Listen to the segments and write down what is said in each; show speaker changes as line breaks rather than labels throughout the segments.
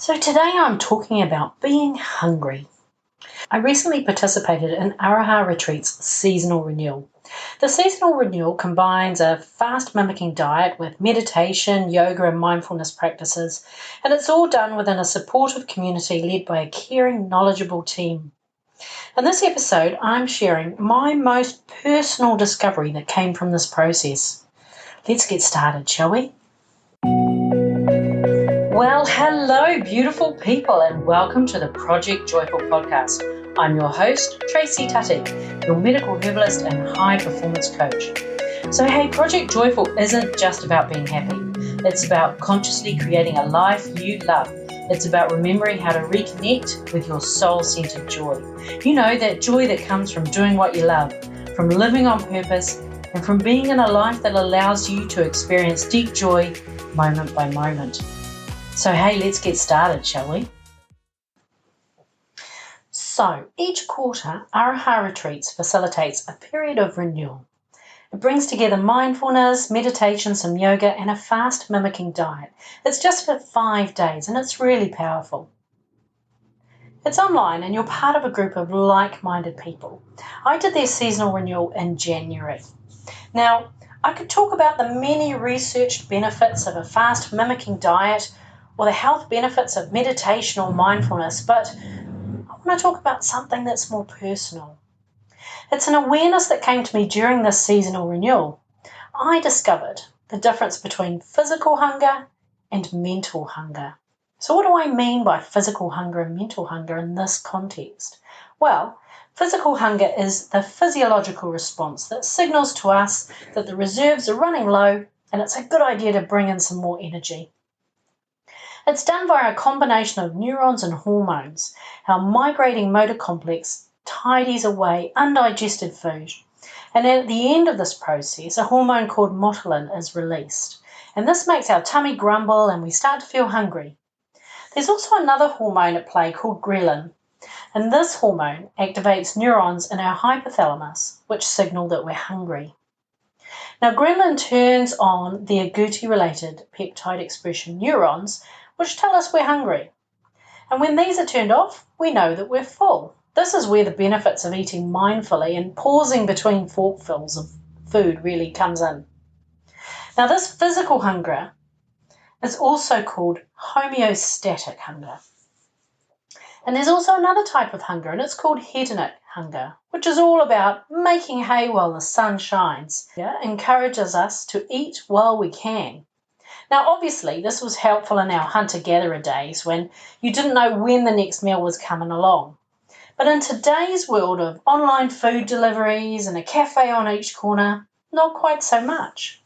So today I'm talking about being hungry. I recently participated in Aro Ha Retreat's seasonal renewal. The seasonal renewal combines a fast-mimicking diet with meditation, yoga and mindfulness practices, and it's all done within a supportive community led by a caring, knowledgeable team. In this episode, I'm sharing my most personal discovery that came from this process. Let's get started, shall we? Well, hello, beautiful people, and welcome to the Project Joyful podcast. I'm your host, Tracy, your medical herbalist and high performance coach. So, hey, Project Joyful isn't just about being happy. It's about consciously creating a life you love. It's about remembering how to reconnect with your soul-centered joy. You know, that joy that comes from doing what you love, from living on purpose, and from being in a life that allows you to experience deep joy moment by moment. So hey, let's get started, shall we? So each quarter, Aro Ha Retreats facilitates a period of renewal. It brings together mindfulness, meditation, some yoga, and a fast-mimicking diet. It's just for 5 days, and it's really powerful. It's online, and you're part of a group of like-minded people. I did their seasonal renewal in January. Now, I could talk about the many researched benefits of a fast-mimicking diet, or the health benefits of meditation or mindfulness, but I want to talk about something that's more personal. It's an awareness that came to me during this seasonal renewal. I discovered the difference between physical hunger and mental hunger. So what do I mean by physical hunger and mental hunger in this context? Well, physical hunger is the physiological response that signals to us that the reserves are running low and it's a good idea to bring in some more energy. It's done via a combination of neurons and hormones. Our migrating motor complex tidies away undigested food. And at the end of this process, a hormone called motilin is released. And this makes our tummy grumble and we start to feel hungry. There's also another hormone at play called ghrelin. And this hormone activates neurons in our hypothalamus, which signal that we're hungry. Now, ghrelin turns on the agouti-related peptide expression neurons, which tell us we're hungry. And when these are turned off, we know that we're full. This is where the benefits of eating mindfully and pausing between forkfuls of food really comes in. Now, this physical hunger is also called homeostatic hunger. And there's also another type of hunger, and it's called hedonic hunger, which is all about making hay while the sun shines. It encourages us to eat while we can. Now, obviously, this was helpful in our hunter-gatherer days when you didn't know when the next meal was coming along. But in today's world of online food deliveries and a cafe on each corner, not quite so much.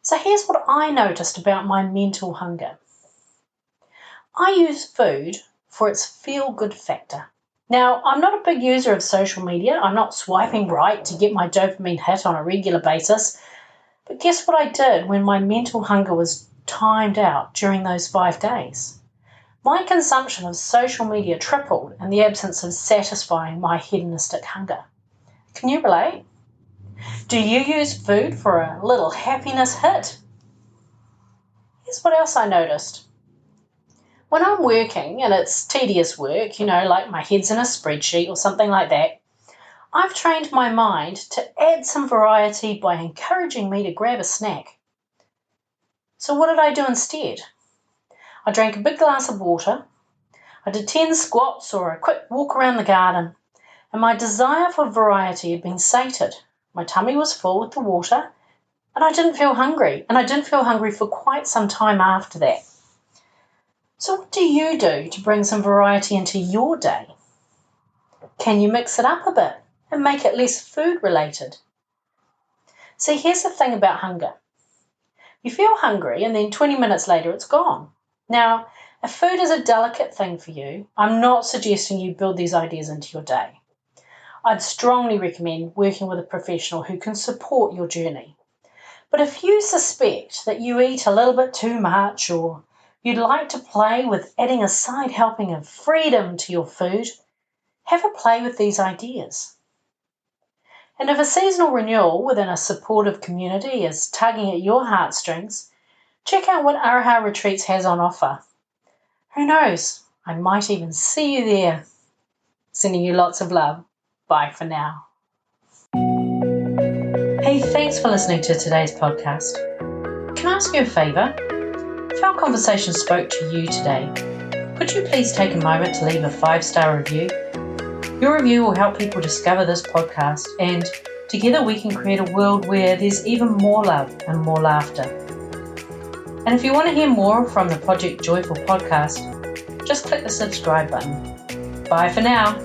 So here's what I noticed about my mental hunger. I use food for its feel-good factor. Now, I'm not a big user of social media. I'm not swiping right to get my dopamine hit on a regular basis. But guess what I did when my mental hunger was timed out during those 5 days? My consumption of social media tripled in the absence of satisfying my hedonistic hunger. Can you relate? Do you use food for a little happiness hit? Here's what else I noticed. When I'm working, and it's tedious work, like my head's in a spreadsheet or something like that, I've trained my mind to add some variety by encouraging me to grab a snack. So what did I do instead? I drank a big glass of water, I did 10 squats or a quick walk around the garden, and my desire for variety had been sated. My tummy was full with the water, and I didn't feel hungry, and I didn't feel hungry for quite some time after that. So what do you do to bring some variety into your day? Can you mix it up a bit and make it less food-related? See, here's the thing about hunger. You feel hungry and then 20 minutes later it's gone. Now, if food is a delicate thing for you, I'm not suggesting you build these ideas into your day. I'd strongly recommend working with a professional who can support your journey. But if you suspect that you eat a little bit too much or you'd like to play with adding a side helping of freedom to your food, have a play with these ideas. And if a seasonal renewal within a supportive community is tugging at your heartstrings, check out what Aro Ha Retreats has on offer. Who knows? I might even see you there. Sending you lots of love. Bye for now. Hey, thanks for listening to today's podcast. Can I ask you a favour? If our conversation spoke to you today, could you please take a moment to leave a 5-star review? Your review will help people discover this podcast, and together we can create a world where there's even more love and more laughter. And if you want to hear more from the Project Joyful podcast, just click the subscribe button. Bye for now.